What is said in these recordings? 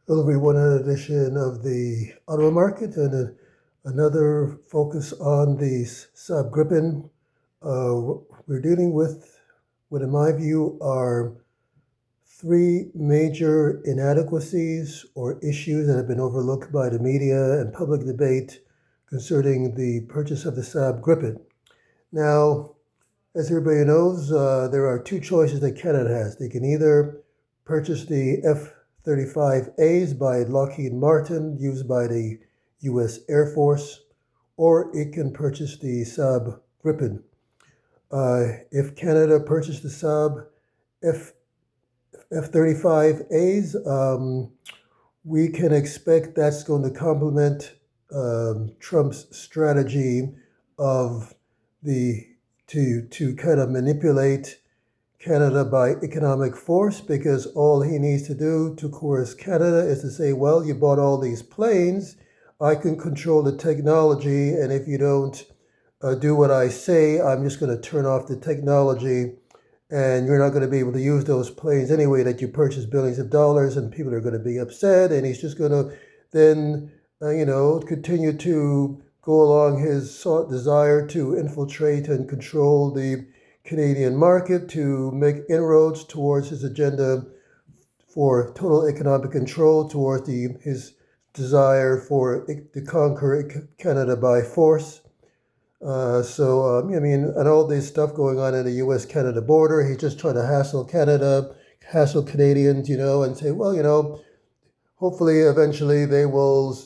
Hello, everyone. An edition of the auto market and another focus on the Saab Gripen. We're dealing with what, in my view, are three major inadequacies or issues that have been overlooked by the media and public debate concerning the purchase of the Saab Gripen. Now, as everybody knows, there are two choices that Canada has. They can either purchase the F-35As by Lockheed Martin, used by the U.S. Air Force, or it can purchase the Saab Gripen. If Canada purchased the Saab F-35As, we can expect that's going to complement Trump's strategy of the to kind of manipulate Canada by economic force, because all he needs to do to coerce Canada is to say, well, you bought all these planes, I can control the technology, and if you don't do what I say, I'm just going to turn off the technology, and you're not going to be able to use those planes anyway that you purchased billions of dollars, and people are going to be upset, and he's just going to then, continue to go along his desire to infiltrate and control the Canadian market, to make inroads towards his agenda for total economic control, towards his desire to conquer Canada by force. And all this stuff going on in the U.S.-Canada border, he's just trying to hassle Canada, hassle Canadians, and say, well, hopefully eventually they will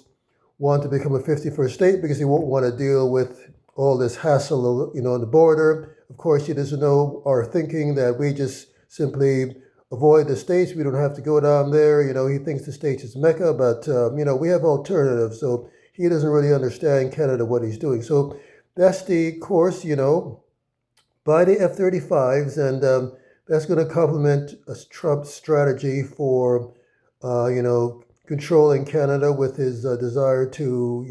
want to become a 51st state because he won't want to deal with all this hassle, on the border. Of course, he doesn't know our thinking that we just simply avoid the states. We don't have to go down there. He thinks the states is Mecca, but, we have alternatives. So he doesn't really understand Canada, what he's doing. So that's the course, by the F-35s, and that's going to complement Trump's strategy for, controlling Canada with his desire to,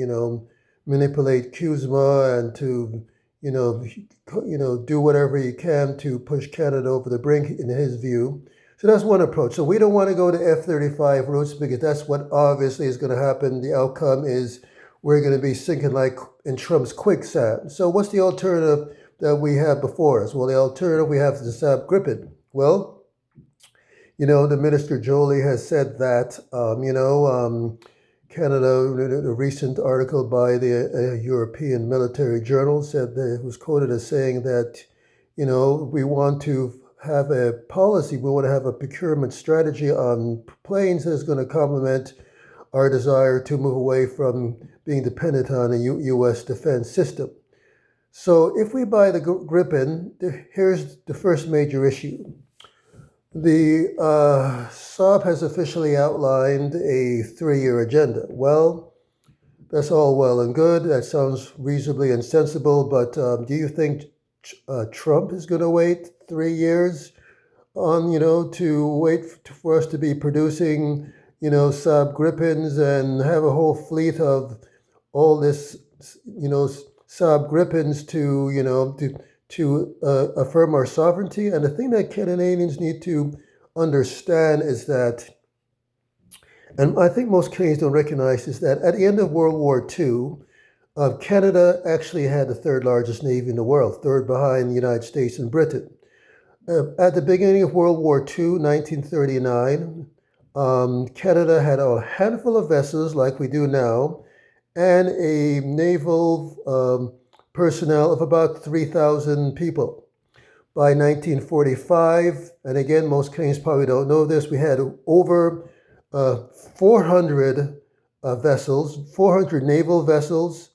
manipulate CUSMA and to, do whatever he can to push Canada over the brink, in his view. So that's one approach. So we don't want to go to F-35 routes because that's what obviously is going to happen. The outcome is we're going to be sinking like in Trump's quicksand. So what's the alternative that we have before us? Well, the alternative we have is the Saab Gripen. Well, the Minister Jolie has said that, Canada, a recent article by the European Military Journal said that it was quoted as saying that, we want to have a policy, we want to have a procurement strategy on planes that is going to complement our desire to move away from being dependent on a U.S. defense system. So if we buy the Gripen, here's the first major issue. The Saab has officially outlined a 3-year agenda. Well, that's all well and good. That sounds reasonably and sensible, but do you think Trump is going to wait 3 years to wait for us to be producing, Saab Gripens and have a whole fleet of all this, Saab Gripens to affirm our sovereignty? And the thing that Canadians need to understand is that, and I think most Canadians don't recognize, is that at the end of World War II, Canada actually had the third largest navy in the world, third behind the United States and Britain. At the beginning of World War II, 1939, Canada had a handful of vessels like we do now, and a naval personnel of about 3,000 people. By 1945, and again, most Canadians probably don't know this, we had over 400 vessels, 400 naval vessels,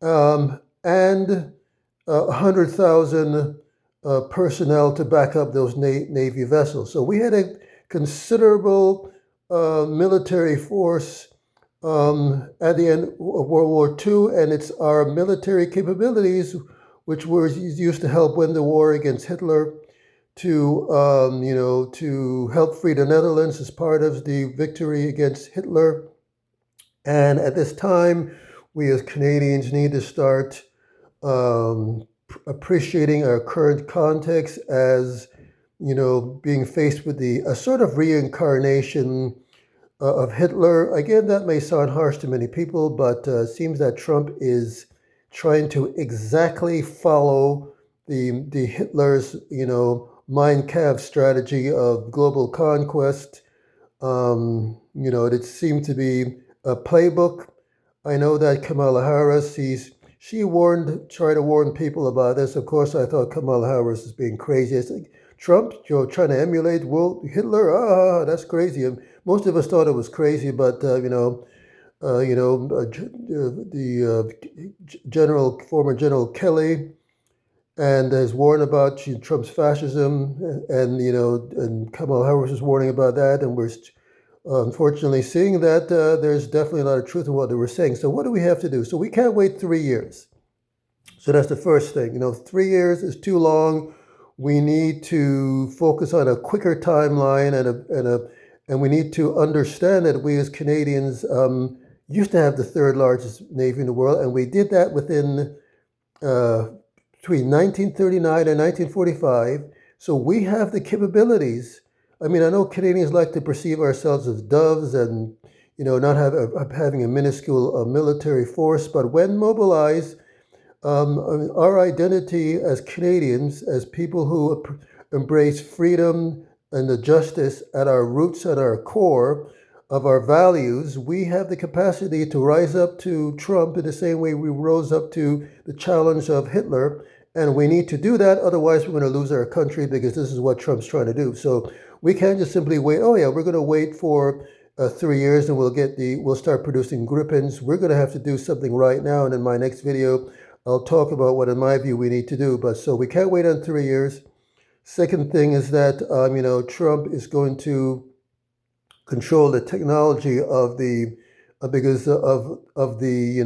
and 100,000 personnel to back up those Navy vessels. So we had a considerable military force at the end of World War II, and it's our military capabilities which were used to help win the war against Hitler, to help free the Netherlands as part of the victory against Hitler. And at this time, we as Canadians need to start appreciating our current context as, being faced with a sort of reincarnation of Hitler. Again, that may sound harsh to many people, but it seems that Trump is trying to exactly follow the Hitler's, Mein Kampf strategy of global conquest. It seemed to be a playbook. I know that Kamala Harris, she tried to warn people about this. Of course, I thought Kamala Harris was being crazy. It's like Trump, trying to emulate Hitler. That's crazy. And most of us thought it was crazy, but the former General Kelly, and has warned about Trump's fascism, and Kamala Harris is warning about that, and we're unfortunately seeing that there's definitely a lot of truth in what they were saying. So what do we have to do? So we can't wait 3 years. So that's the first thing. 3 years is too long. We need to focus on a quicker timeline, and we need to understand that we as Canadians used to have the third largest navy in the world, and we did that within between 1939 and 1945. So we have the capabilities. I mean, I know Canadians like to perceive ourselves as doves and, not having a minuscule military force, but when mobilized, our identity as Canadians, as people who embrace freedom and the justice at our roots, at our core of our values, we have the capacity to rise up to Trump in the same way we rose up to the challenge of Hitler. And we need to do that, otherwise we're going to lose our country, because this is what Trump's trying to do. So we can't just simply wait. Oh yeah, we're going to wait for 3 years and we'll start producing Gripens. We're going to have to do something right now. And in my next video, I'll talk about what, in my view, we need to do. But so we can't wait on 3 years. Second thing is that Trump is going to control the technology of the because of the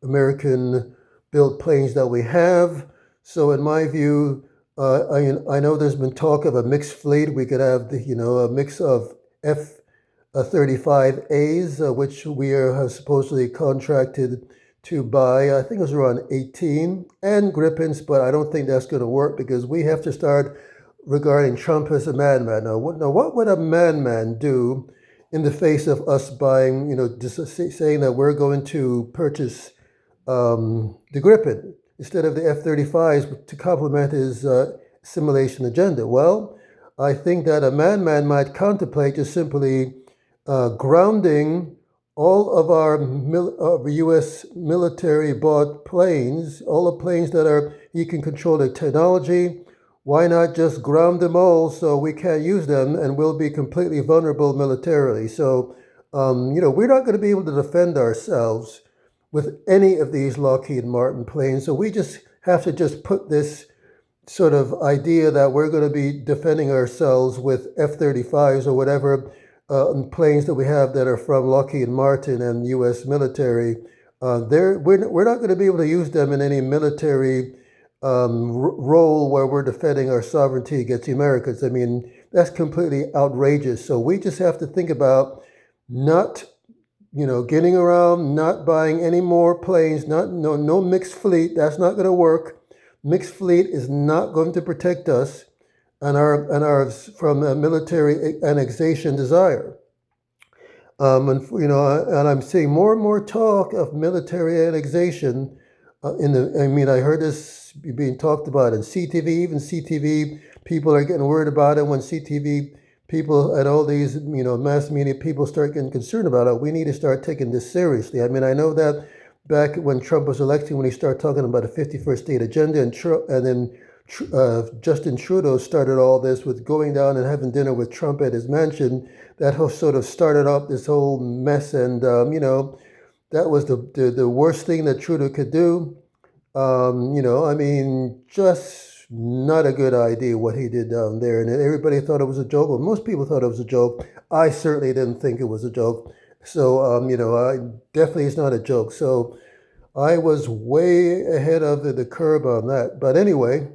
American built planes that we have. So in my view, I know there's been talk of a mixed fleet. We could have a mix of F-35As, which we have supposedly contracted to buy. I think it was around 18, and Gripens, but I don't think that's going to work, because we have to start regarding Trump as a madman. Now, what would a madman do in the face of us buying, just saying that we're going to purchase the Gripen instead of the F-35s to complement his assimilation agenda? Well, I think that a madman might contemplate just simply grounding all of our U.S. military-bought planes, all the planes that he can control the technology. Why not just ground them all so we can't use them and we'll be completely vulnerable militarily? So, we're not going to be able to defend ourselves with any of these Lockheed Martin planes. So we just have to just put this sort of idea that we're going to be defending ourselves with F-35s or whatever planes that we have that are from Lockheed Martin and U.S. military. We're not going to be able to use them in any military role where we're defending our sovereignty against the Americans. I mean, that's completely outrageous. So we just have to think about not, getting around, not buying any more planes, no mixed fleet. That's not going to work. Mixed fleet is not going to protect us and our from a military annexation desire. And I'm seeing more and more talk of military annexation. I heard this being talked about in CTV. Even CTV people are getting worried about it. When CTV people and all these, mass media people start getting concerned about it, we need to start taking this seriously. I know that back when Trump was elected, when he started talking about a 51st state agenda, and then Justin Trudeau started all this with going down and having dinner with Trump at his mansion, that sort of started up this whole mess. And, that was the worst thing that Trudeau could do. Just not a good idea what he did down there. And everybody thought it was a joke. Well, most people thought it was a joke. I certainly didn't think it was a joke. So, definitely it's not a joke. So I was way ahead of the curve on that. But anyway,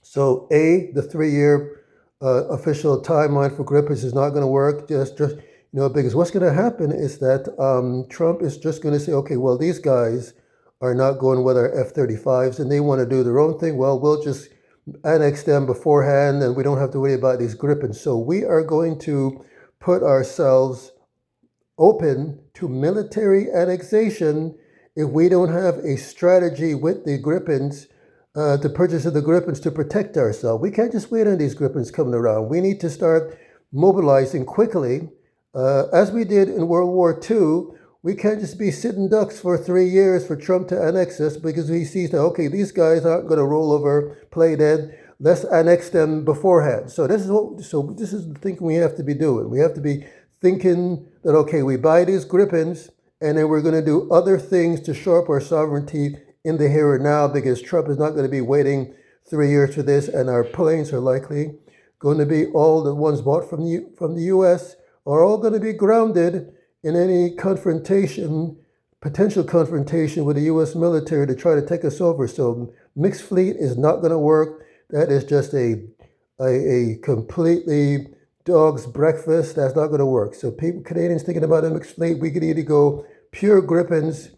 so the 3 year official timeline for Gripens is not going to work. Because what's going to happen is that Trump is just going to say, okay, well, these guys are not going with our F-35s and they want to do their own thing. Well, we'll just annex them beforehand and we don't have to worry about these Gripens. So we are going to put ourselves open to military annexation if we don't have a strategy with the Gripens, the purchase of the Gripens to protect ourselves. We can't just wait on these Gripens coming around. We need to start mobilizing quickly, as we did in World War II. We can't just be sitting ducks for 3 years for Trump to annex us because he sees that, okay, these guys aren't going to roll over, play dead. Let's annex them beforehand. So this is the thinking we have to be doing. We have to be thinking that, okay, we buy these Gripens and then we're going to do other things to shore up our sovereignty in the here and now, because Trump is not going to be waiting 3 years for this, and our planes are likely going to be, all the ones bought from the U.S. are all going to be grounded in any potential confrontation with the U.S. military to try to take us over. So mixed fleet is not going to work. That is just a completely dog's breakfast. That's not going to work. So Canadians thinking about a mixed fleet, we could either go pure Gripens,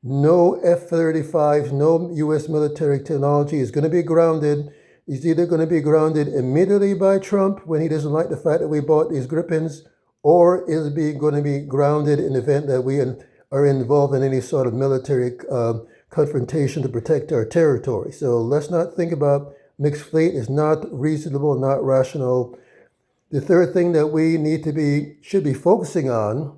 no F-35s, no U.S. military technology is going to be grounded. It's either going to be grounded immediately by Trump when he doesn't like the fact that we bought these Gripens, or is it going to be grounded in the event that we are involved in any sort of military confrontation to protect our territory. So let's not think about mixed fleet. It's not reasonable, not rational. The third thing that we should be focusing on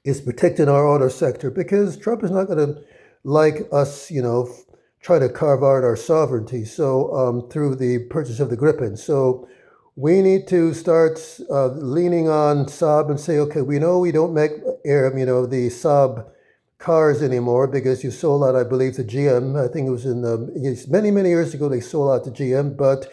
is protecting our auto sector, because Trump is not going to like us, try to carve out our sovereignty. So through the purchase of the Gripen. So we need to start leaning on Saab and say, okay, we know we don't make the Saab cars anymore because you sold out, I believe, to GM. I think it was many, many years ago they sold out to GM, but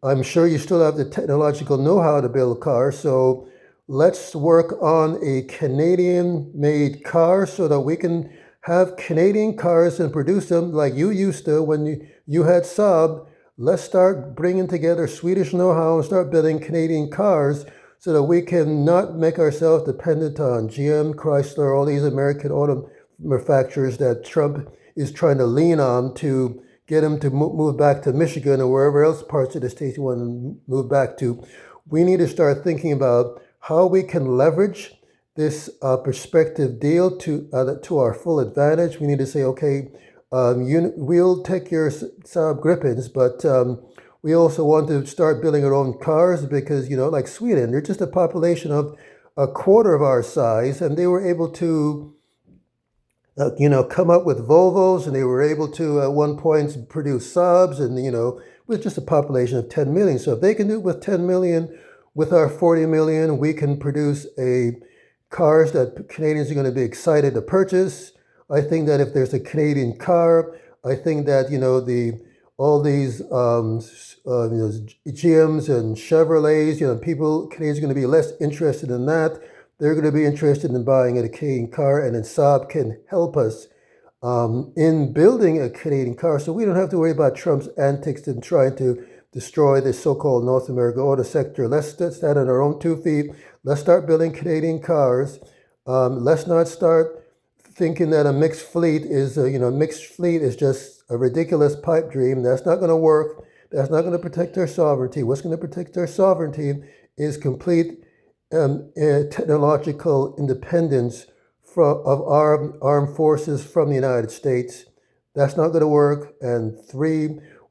I'm sure you still have the technological know-how to build cars. So let's work on a Canadian-made car so that we can have Canadian cars and produce them like you used to when you had Saab. Let's start bringing together Swedish know-how and start building Canadian cars so that we can not make ourselves dependent on GM, Chrysler, all these American auto manufacturers that Trump is trying to lean on to get them to move back to Michigan or wherever else parts of the state you want to move back to. We need to start thinking about how we can leverage this prospective deal to our full advantage. We need to say, okay, we'll take your Saab Gripens, but we also want to start building our own cars because, like Sweden, they're just a population of a quarter of our size, and they were able to, come up with Volvos, and they were able to at one point produce Saabs, and, with just a population of 10 million. So if they can do it with 10 million, with our 40 million, we can produce cars that Canadians are going to be excited to purchase. I think that if there's a Canadian car, I think that, all these GMs and Chevrolets, Canadians are going to be less interested in that. They're going to be interested in buying a Canadian car, and then Saab can help us in building a Canadian car. So we don't have to worry about Trump's antics in trying to destroy the so-called North American auto sector. Let's stand on our own 2 feet. Let's start building Canadian cars. Let's not start thinking that a mixed fleet is just a ridiculous pipe dream. That's not going to work. That's not going to protect our sovereignty. What's going to protect our sovereignty is complete technological independence of our armed forces from the United States. That's not going to work. And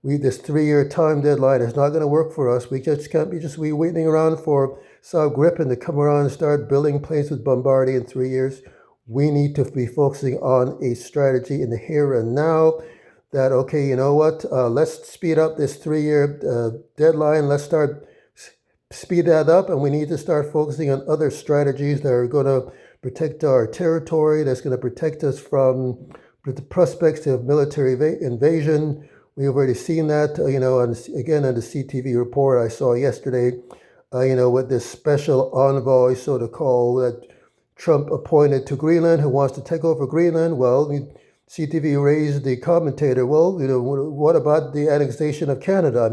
this 3-year time deadline is not going to work for us. We just can't be waiting around for Saab Gripen to come around and start building planes with Bombardier in 3 years. We need to be focusing on a strategy in the here and now that, okay, you know what, let's speed up this 3-year deadline. Let's speed that up, and we need to start focusing on other strategies that are going to protect our territory, that's going to protect us from the prospects of military invasion. We've already seen that, on the CTV report I saw yesterday, with this special envoy, so to call, that Trump appointed to Greenland, who wants to take over Greenland. Well, CTV raised the commentator, what about the annexation of Canada?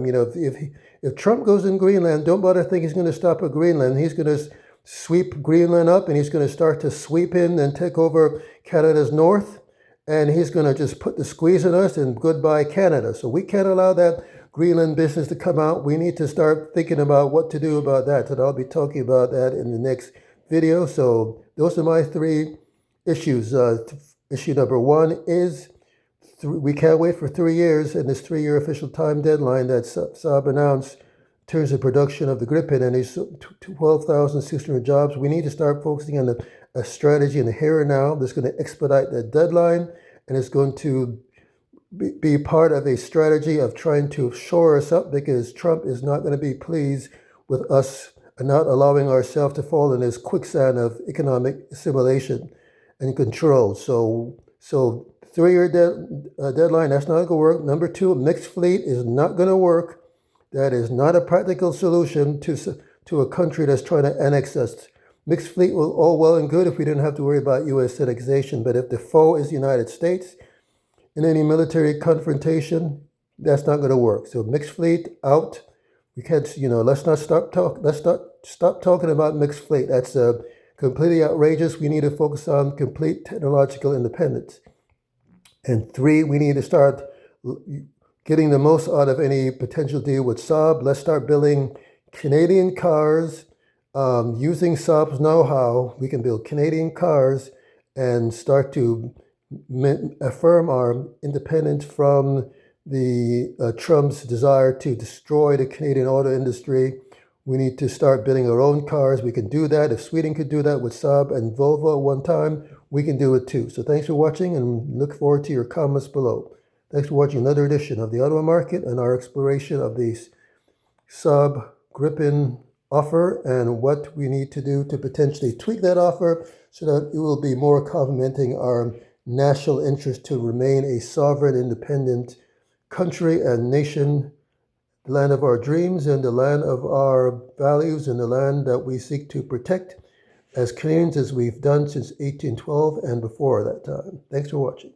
If Trump goes in Greenland, don't bother think he's going to stop at Greenland. He's going to sweep Greenland up, and he's going to start to sweep in and take over Canada's north, and he's going to just put the squeeze on us and goodbye Canada. So we can't allow that Greenland business to come out. We need to start thinking about what to do about that. And I'll be talking about that in the next video. So those are my three issues. Issue number one is we can't wait for 3 years, and this 3-year official time deadline that Saab announced in terms of production of the Gripen and these 12,600 jobs. We need to start focusing on a strategy in the here and now that's going to expedite that deadline, and it's going to be part of a strategy of trying to shore us up, because Trump is not going to be pleased with us not allowing ourselves to fall in this quicksand of economic assimilation and control. So 3-year deadline, that's not going to work. Number two, mixed fleet is not going to work. That is not a practical solution to a country that's trying to annex us. Mixed fleet will all well and good if we didn't have to worry about U.S. annexation, but if the foe is the United States in any military confrontation, that's not going to work. So mixed fleet out. We can't, let's not stop talking about mixed fleet. That's completely outrageous. We need to focus on complete technological independence. And three, we need to start getting the most out of any potential deal with Saab. Let's start building Canadian cars using Saab's know-how. We can build Canadian cars and start to affirm our independence from the Trump's desire to destroy the Canadian auto industry. We need to start building our own cars. We can do that. If Sweden could do that with Saab and Volvo at one time, we can do it too. So thanks for watching, and look forward to your comments below. Thanks for watching another edition of the Auto Market and our exploration of the Saab Gripen offer and what we need to do to potentially tweak that offer so that it will be more complementing our national interest to remain a sovereign, independent country and nation, the land of our dreams and the land of our values and the land that we seek to protect as Canadians, as we've done since 1812 and before that time. Thanks for watching.